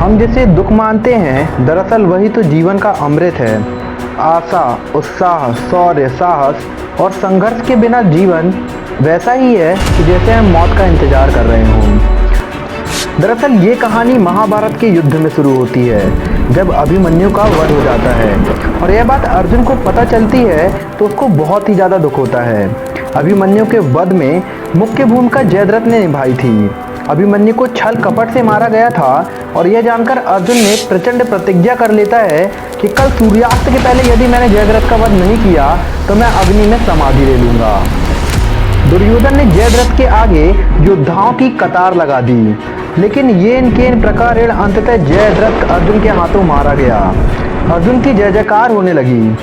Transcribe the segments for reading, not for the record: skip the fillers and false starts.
हम जिसे दुख मानते हैं दरअसल वही तो जीवन का अमृत है। आशा, उत्साह, शौर्य, साहस और संघर्ष के बिना जीवन वैसा ही है कि जैसे हम मौत का इंतजार कर रहे हों। दरअसल ये कहानी महाभारत के युद्ध में शुरू होती है, जब अभिमन्यु का वध हो जाता है और यह बात अर्जुन को पता चलती है तो उसको बहुत ही ज़्यादा दुख होता है। अभिमन्यु के वध में मुख्य भूमिका जयद्रथ ने निभाई थी। अभिमन्यु को छल कपट से मारा गया था और यह जानकर अर्जुन ने प्रचंड प्रतिज्ञा कर लेता है कि कल सूर्यास्त के पहले यदि मैंने जयद्रथ का वध नहीं किया तो मैं अग्नि में समाधि ले लूंगा। दुर्योधन ने जयद्रथ के आगे योद्धाओं की कतार लगा दी, लेकिन ये इनके प्रकार अंततः जयद्रथ अर्जुन के हाथों मारा गया। अर्जुन की जय जयकार होने लगी।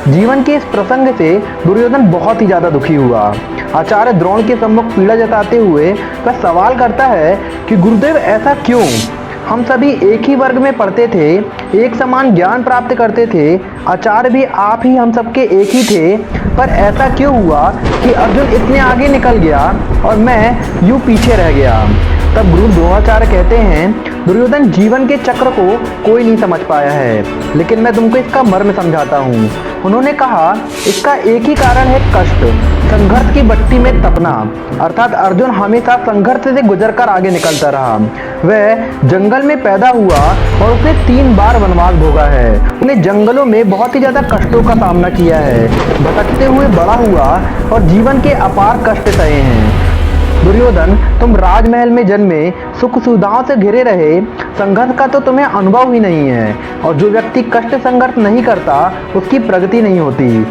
जीवन के इस प्रसंग से दुर्योधन बहुत ही ज्यादा दुखी हुआ। आचार्य द्रोण के सम्मुख पीड़ा जताते हुए वह सवाल करता है कि गुरुदेव ऐसा क्यों? हम सभी एक ही वर्ग में पढ़ते थे, एक समान ज्ञान प्राप्त करते थे, आचार्य भी आप ही हम सबके एक ही थे, पर ऐसा क्यों हुआ कि अर्जुन इतने आगे निकल गया और मैं यूं पीछे रह गया? तब गुरु द्रोणाचार्य कहते हैं, दुर्योधन जीवन के चक्र को कोई नहीं समझ पाया है, लेकिन मैं तुमको इसका मर्म समझाता हूँ। उन्होंने कहा, इसका एक ही कारण है कष्ट, संघर्ष की भट्टी में तपना। अर्थात अर्जुन हमेशा संघर्ष से गुजरकर आगे निकलता रहा। वह जंगल में पैदा हुआ और उसने 3 बार वनवास भोगा है। उसने जंगलों में बहुत ही ज्यादा कष्टों का सामना किया है, भटकते हुए बड़ा हुआ और जीवन के अपार कष्ट सहे हैं। दुर्योधन, तुम राजमहल में जन्मे, सुख सुविधाओं से घिरे रहे, संघर्ष का तो तुम्हें अनुभव ही नहीं है, और जो व्यक्ति कष्ट संघर्ष नहीं करता उसकी प्रगति नहीं होती।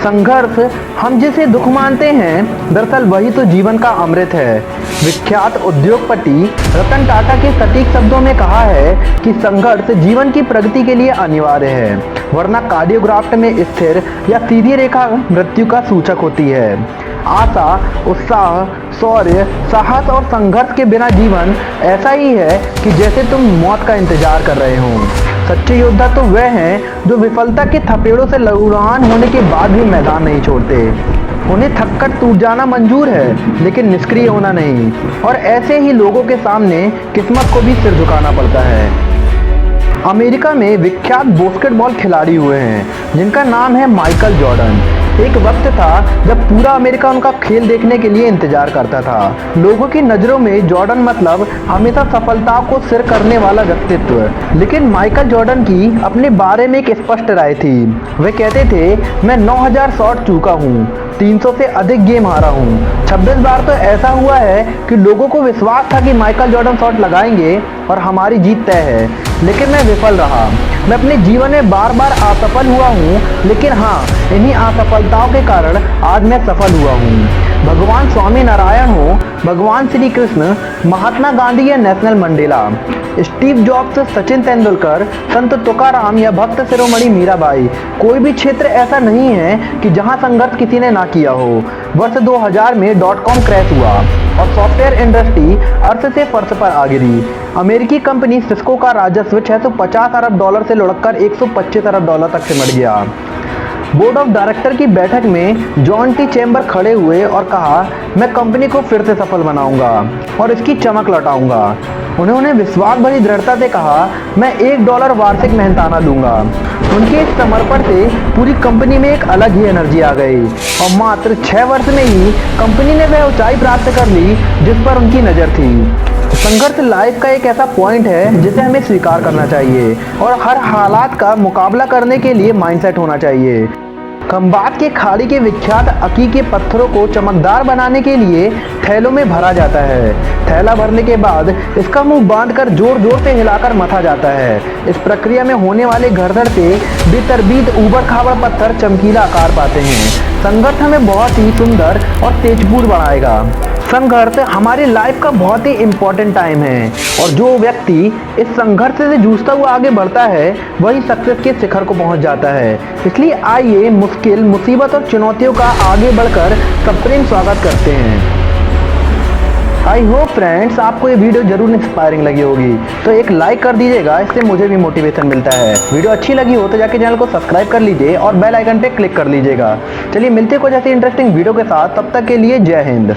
संघर्ष हम जिसे दुख मानते हैं दरअसल वही तो जीवन का अमृत है। विख्यात उद्योगपति रतन टाटा के सटीक शब्दों में कहा है कि संघर्ष जीवन की प्रगति के लिए अनिवार्य है, वरना कार्डियोग्राफ में स्थिर या सीधी रेखा मृत्यु का सूचक होती है। आशा, उत्साह, शौर्य, साहस और संघर्ष के बिना जीवन ऐसा ही है कि जैसे तुम मौत का इंतजार कर रहे हो। सच्चे योद्धा तो वह हैं जो विफलता के थपेड़ों से लहूलुहान होने के बाद भी मैदान नहीं छोड़ते। उन्हें थककर टूट जाना मंजूर है, लेकिन निष्क्रिय होना नहीं, और ऐसे ही लोगों के सामने किस्मत को भी सिर झुकाना पड़ता है। अमेरिका में विख्यात बास्केटबॉल खिलाड़ी हुए हैं जिनका नाम है माइकल जॉर्डन। एक वक्त था जब पूरा अमेरिका उनका खेल देखने के लिए इंतजार करता था। लोगों की नज़रों में जॉर्डन मतलब हमेशा सफलता को सिर करने वाला व्यक्तित्व। लेकिन माइकल जॉर्डन की अपने बारे में एक स्पष्ट राय थी। वे कहते थे, मैं 9000 शॉट चूका हूँ, 300 से अधिक गेम हारा हूँ, 26 बार तो ऐसा हुआ है कि लोगों को विश्वास था कि माइकल जॉर्डन शॉट लगाएंगे और हमारी जीत तय है, लेकिन मैं विफल रहा। मैं अपने जीवन में बार बार असफल हुआ हूँ, लेकिन हाँ, इन्हीं असफलताओं के कारण आज मैं सफल हुआ हूँ। भगवान स्वामी नारायण हो, भगवान श्री कृष्ण, महात्मा गांधी या Nelson Mandela, Steve jobs, Sachin Tendulkar, संत तुकाराम या भक्त शिरोमणि मीराबाई, कोई भी क्षेत्र ऐसा नहीं है कि जहां संघर्ष किसी ने ना किया हो। वर्ष 2000 में .com क्रैश हुआ और सॉफ्टवेयर इंडस्ट्री अर्थ से फर्श पर आ गिरी। अमेरिकी कंपनी सिस्को का राजस्व 650 अरब डॉलर से लुढ़ककर 125 अरब डॉलर तक सिमट गया। बोर्ड ऑफ डायरेक्टर की बैठक में जॉन टी चेम्बर खड़े हुए और कहा, मैं कंपनी को फिर से सफल बनाऊंगा और इसकी चमक लौटाऊंगा। उन्होंने विश्वास भरी दृढ़ता से कहा, मैं $1 वार्षिक मेहनताना दूंगा। उनके इस समर्पण से पूरी कंपनी में एक अलग ही एनर्जी आ गई और मात्र 6 वर्ष में ही कंपनी ने वह ऊंचाई प्राप्त कर ली जिस पर उनकी नज़र थी। संघर्ष लाइफ का एक ऐसा पॉइंट है जिसे हमें स्वीकार करना चाहिए और हर हालात का मुकाबला करने के लिए माइंडसेट होना चाहिए। खंबात के खाड़ी के विख्यात अकी के पत्थरों को चमकदार बनाने के लिए थैलों में भरा जाता है। थैला भरने के बाद इसका मुंह बांधकर जोर जोर से हिलाकर मथा जाता है। इस प्रक्रिया में होने वाले घर्षण से बेतरतीब ऊबड़ खाबड़ पत्थर चमकीला आकार पाते हैं। संघर्ष हमें बहुत ही सुंदर और तेजपूर्ण बनाएगा। संघर्ष हमारी लाइफ का बहुत ही इम्पोर्टेंट टाइम है और जो व्यक्ति इस संघर्ष से जूझता हुआ आगे बढ़ता है वही सक्सेस के शिखर को पहुंच जाता है। इसलिए आइए मुश्किल, मुसीबत और चुनौतियों का आगे बढ़कर सप्रेम स्वागत करते हैं। आई होप फ्रेंड्स आपको ये वीडियो जरूर इंस्पायरिंग लगी होगी, तो एक लाइक कर दीजिएगा, इससे मुझे भी मोटिवेशन मिलता है। वीडियो अच्छी लगी हो तो जाके चैनल को सब्सक्राइब कर लीजिए और बेल आइकन पे क्लिक कर लीजिएगा। चलिए मिलते हैं कुछ ऐसी इंटरेस्टिंग वीडियो के साथ, तब तक के लिए जय हिंद।